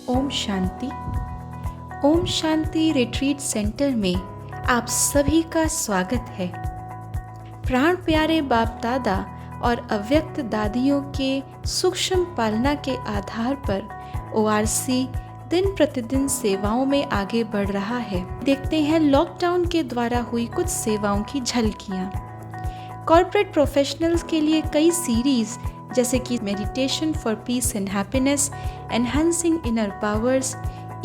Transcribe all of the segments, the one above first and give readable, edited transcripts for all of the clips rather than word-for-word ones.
Om Shanti. Om Shanti retreat centre में आप सभी का स्वागत है। प्राण प्यारे बाप दादा और अव्यक्त दादियों के सूक्ष्म पालना के आधार पर ओआरसी दिन प्रतिदिन सेवाओं में आगे बढ़ रहा है। देखते हैं लॉकडाउन के द्वारा हुई कुछ सेवाओं की झलकियाँ। कॉर्पोरेट प्रोफेशनल्स के लिए कई सीरीज जैसे कि meditation for peace and happiness, enhancing inner powers,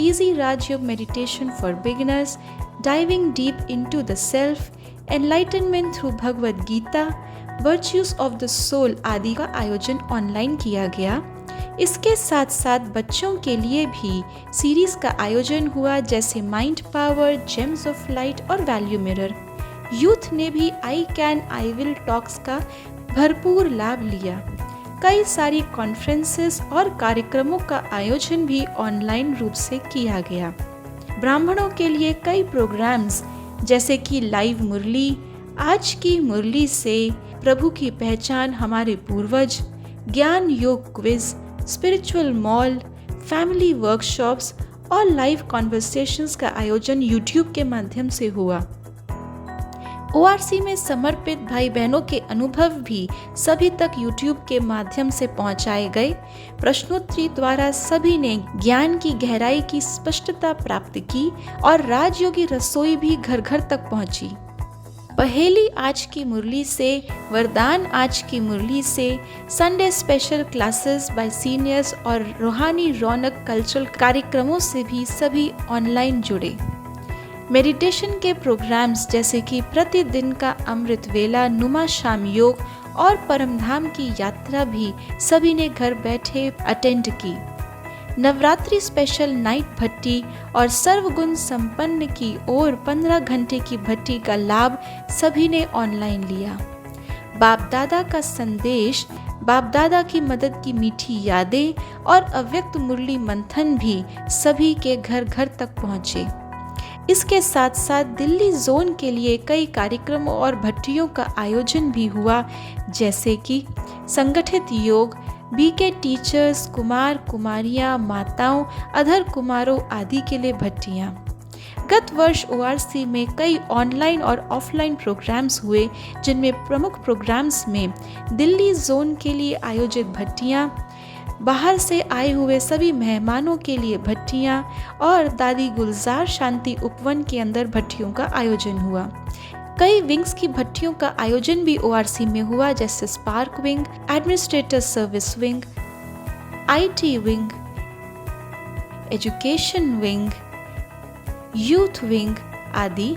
easy Rajyoga meditation for beginners, diving deep into the self, enlightenment through Bhagavad Gita, virtues of the soul आदि का आयोजन ऑनलाइन किया गया। इसके साथ साथ बच्चों के लिए भी सीरीज का आयोजन हुआ जैसे mind power, James of light और वैल्यू मिरर। यूथ ने भी I can I will talks का भरपूर लाभ लिया। कई सारी कॉन्फ्रेंसेस और कार्यक्रमों का आयोजन भी ऑनलाइन रूप से किया गया। ब्राह्मणों के लिए कई प्रोग्राम्स जैसे कि लाइव मुरली, आज की मुरली से प्रभु की पहचान हमारे पूर्वज, ज्ञान योग quiz, spiritual mall, family workshops और लाइव कॉन्वर्सेशंस का आयोजन यूट्यूब के माध्यम से हुआ। ओआरसी में समर्पित भाई बहनों के अनुभव भी सभी तक यूट्यूब के माध्यम से पहुंचाए गए। प्रश्नोत्तरी द्वारा सभी ने ज्ञान की गहराई की स्पष्टता प्राप्त की और राजयोगी रसोई भी घर घर तक पहुंची। पहेली आज की मुरली से, वरदान आज की मुरली से, Sunday special classes bye seniors और रूहानी रौनक कल्चरल कार्यक्रमों से भी सभी ऑनलाइन जुड़े। मेडिटेशन के प्रोग्राम्स जैसे कि प्रतिदिन का अमृत वेला, नुमा शाम योग और परमधाम की यात्रा भी सभी ने घर बैठे अटेंड की। नवरात्रि स्पेशल नाइट भट्टी और सर्वगुण संपन्न की ओर 15 घंटे की भट्टी का लाभ सभी ने ऑनलाइन लिया। बाप दादा का संदेश, बाप दादा की मदद की मीठी यादें और अव्यक्त मुरली मंथन भी सभी के घर घर तक पहुँचे। इसके साथ साथ दिल्ली जोन के लिए कई कार्यक्रमों और भट्टियों का आयोजन भी हुआ जैसे कि संगठित योग, बीके टीचर्स, कुमार कुमारियां, माताओं, अधर कुमारों आदि के लिए भट्टियां। गत वर्ष ओआरसी में कई ऑनलाइन और ऑफलाइन प्रोग्राम्स हुए जिनमें प्रमुख प्रोग्राम्स में दिल्ली जोन के लिए आयोजित भट्टियां, बाहर से आए हुए सभी मेहमानों के लिए भट्टियां और दादी गुलजार शांति उपवन के अंदर भट्टियों का आयोजन हुआ। कई विंग्स की भट्टियों का आयोजन भी ओआरसी में हुआ जैसे spark wing, administrator service wing, IT wing, education wing, youth wing आदि।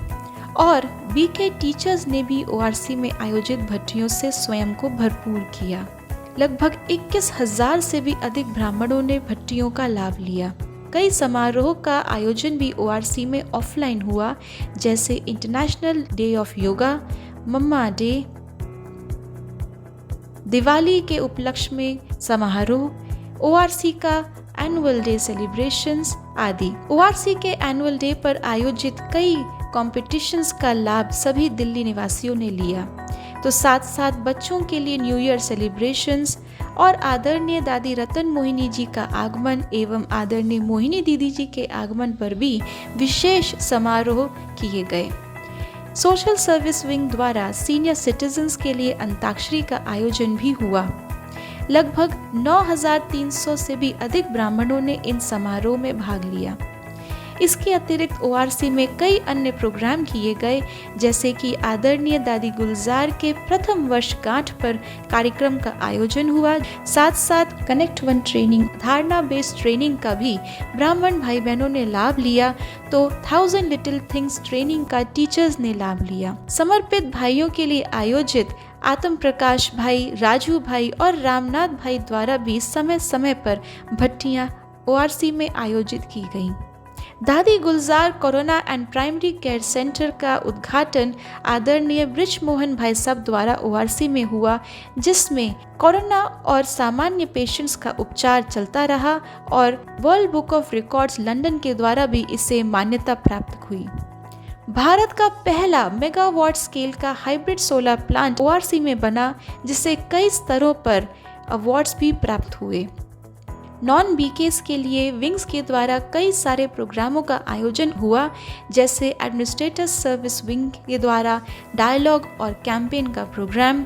और बीके टीचर्स ने भी ओआरसी में आयोजित भट्टियों से स्वयं को भरपूर किया। लगभग 21,000 से भी अधिक ब्राह्मणों ने भट्टियों का लाभ लिया। कई समारोह का आयोजन भी ओआरसी में ऑफलाइन हुआ जैसे international day of yoga, mamma day, Diwali के उपलक्ष्य में समारोह, ओआरसी का एनुअल डे सेलिब्रेशंस आदि। ओआरसी के एनुअल डे पर आयोजित कई कॉम्पिटिशन्स का लाभ सभी दिल्ली निवासियों ने लिया। तो साथ साथ बच्चों के लिए न्यू ईयर सेलिब्रेशंस और आदरणीय दादी रतन मोहिनी जी का आगमन एवं आदरणीय मोहिनी दीदी जी के आगमन पर भी विशेष समारोह किए गए। सोशल सर्विस विंग द्वारा सीनियर सिटीजन्स के लिए अंताक्षरी का आयोजन भी हुआ। लगभग 9,300 से भी अधिक ब्राह्मणों ने इन समारोह में भाग लिया। इसके अतिरिक्त ओआरसी में कई अन्य प्रोग्राम किए गए जैसे कि आदरणीय दादी गुलजार के प्रथम वर्षगांठ पर कार्यक्रम का आयोजन हुआ। साथ साथ कनेक्ट वन ट्रेनिंग, धारणा बेस्ड ट्रेनिंग का भी ब्राह्मण भाई बहनों ने लाभ लिया। तो 1000 लिटिल थिंग्स ट्रेनिंग का टीचर्स ने लाभ लिया। समर्पित भाइयों के लिए आयोजित आत्म प्रकाश भाई, राजू भाई और रामनाथ भाई द्वारा भी समय समय पर भट्टियां ओआरसी में आयोजित की गईं। Dadi Gulzar corona and primary care centre का उद्घाटन आदरणीय ब्रिज मोहन भाई साहब द्वारा ओआरसी में हुआ जिसमें कोरोना और सामान्य पेशेंट्स का उपचार चलता रहा और world book of records London के द्वारा भी इसे मान्यता प्राप्त हुई। भारत का पहला मेगावाट स्केल का हाइब्रिड सोलर प्लांट ओआरसी में बना जिसे कई स्तरों पर अवार्ड्स भी प्राप्त हुए। नॉन बीकेस के लिए विंग्स के द्वारा कई सारे प्रोग्रामों का आयोजन हुआ, जैसे एडमिनिस्ट्रेटर सर्विस विंग के द्वारा डायलॉग और कैंपेन का प्रोग्राम,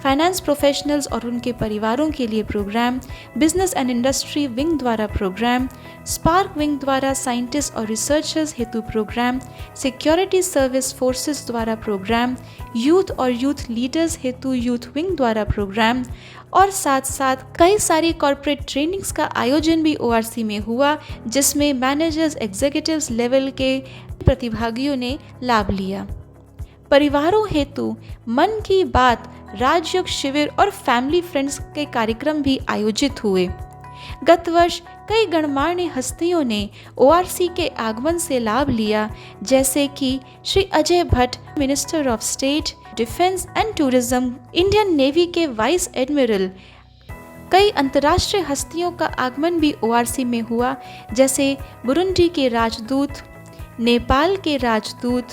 फाइनेंस प्रोफेशनल्स और उनके परिवारों के लिए programme, business and industry wing द्वारा प्रोग्राम, स्पार्क विंग द्वारा साइंटिस्ट और रिसर्चर्स हेतु प्रोग्राम, सिक्योरिटी सर्विस फोर्सेस द्वारा प्रोग्राम, यूथ और यूथ लीडर्स हेतु यूथ विंग द्वारा प्रोग्राम और साथ साथ कई सारी कॉर्पोरेट ट्रेनिंग्स का आयोजन भी ORC में हुआ, जिसमें मैनेजर्स एग्जीक्यूटिव्स लेवल के प्रतिभागियों ने लाभ लिया। परिवारों हेतु मन की बात, राजयोग शिविर और फैमिली फ्रेंड्स के कार्यक्रम भी आयोजित हुए। गत वर्ष कई गणमान्य हस्तियों ने ORC के आगमन से लाभ लिया, जैसे कि Shri Ajay Bhatt, minister of state, defence and tourism, Indian navy के वाइस एडमिरल। कई अंतर्राष्ट्रीय हस्तियों का आगमन भी ORC में हुआ, जैसे बुरुंडी के राजदूत, नेपाल के राजदूत,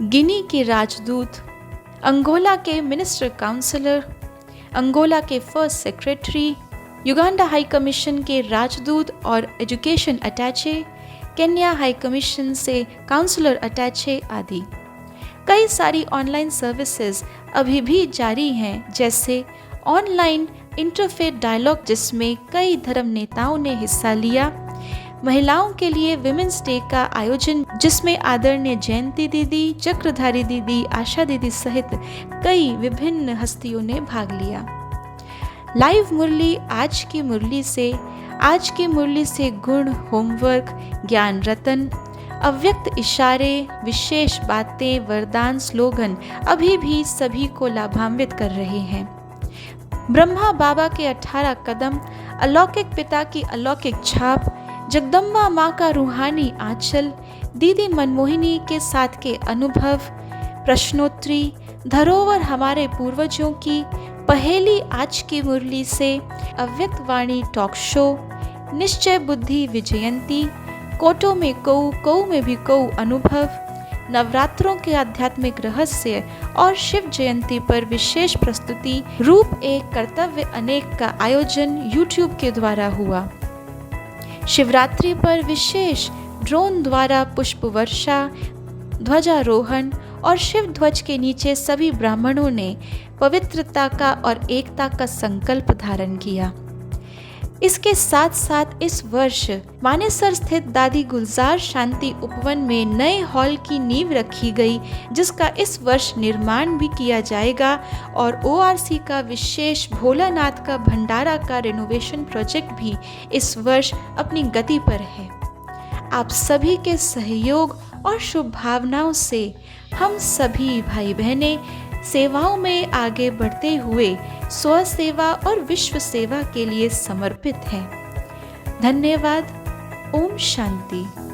गिनी के राजदूत, अंगोला के मिनिस्टर काउंसलर, अंगोला के first secretary, Uganda high commission के राजदूत और एजुकेशन अटैचे, केन्या हाई कमीशन से काउंसलर अटैचे आदि। कई सारी ऑनलाइन सर्विसेज अभी भी जारी हैं, जैसे ऑनलाइन इंटरफेथ डायलॉग, जिसमें कई धर्म नेताओं ने हिस्सा लिया, महिलाओं के लिए विमेंस डे का आयोजन, जिसमें आदरणीय जयंती दीदी, चक्रधारी दीदी, आशा दीदी सहित कई विभिन्न हस्तियों ने भाग लिया। लाइव मुरली, आज की मुरली से गुण, होमवर्क, ज्ञान रतन, अव्यक्त इशारे, विशेष बातें, वरदान, स्लोगन अभी भी सभी को लाभान्वित कर रहे हैं। ब्रह्मा बाबा के 18 कदम, अलौकिक पिता की अलौकिक छाप, जगदम्बा माँ का रूहानी आंचल, दीदी मनमोहिनी के साथ के अनुभव, प्रश्नोत्तरी, धरोहर हमारे पूर्वजों की, पहेली आज की मुरली से, अव्यक्त वाणी टॉक शो, निश्चय बुद्धि विजयंती, कोटो में कऊ में भी कऊ अनुभव, नवरात्रों के आध्यात्मिक रहस्य और शिव जयंती पर विशेष प्रस्तुति, रूप एक कर्तव्य अनेक का आयोजन YouTube के द्वारा हुआ। शिवरात्रि पर विशेष ड्रोन द्वारा पुष्प वर्षा, ध्वजारोहण और शिव ध्वज के नीचे सभी ब्राह्मणों ने पवित्रता का और एकता का संकल्प धारण किया। इसके साथ साथ इस वर्ष मानेसर स्थित दादी गुलजार शांति उपवन में नए हॉल की नींव रखी गई, जिसका इस वर्ष निर्माण भी किया जाएगा और ORC का विशेष भोलानाथ का भंडारा का रेनोवेशन प्रोजेक्ट भी इस वर्ष अपनी गति पर है। आप सभी के सहयोग और शुभ भावनाओं से हम सभी भाई बहनें सेवाओं में आगे बढ़ते हुए स्व सेवा और विश्व सेवा के लिए समर्पित हैं। धन्यवाद। ओम शांति।